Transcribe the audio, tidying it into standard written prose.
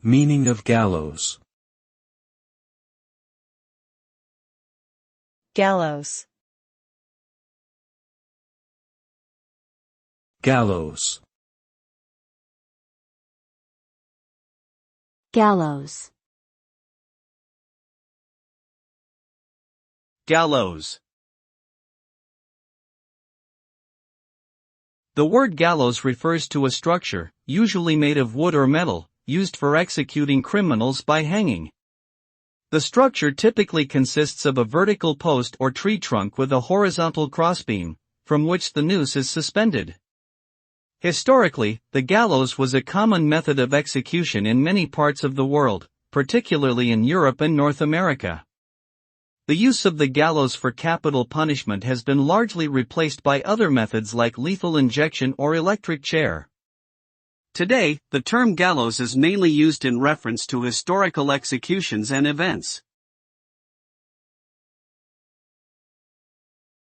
Meaning of gallows. Gallows. Gallows. Gallows. Gallows. The word gallows refers to a structure, usually made of wood or metal, used for executing criminals by hanging. The structure typically consists of a vertical post or tree trunk with a horizontal crossbeam, from which the noose is suspended. Historically, the gallows was a common method of execution in many parts of the world, particularly in Europe and North America. The use of the gallows for capital punishment has been largely replaced by other methods like lethal injection or electric chair. Today, the term gallows is mainly used in reference to historical executions and events.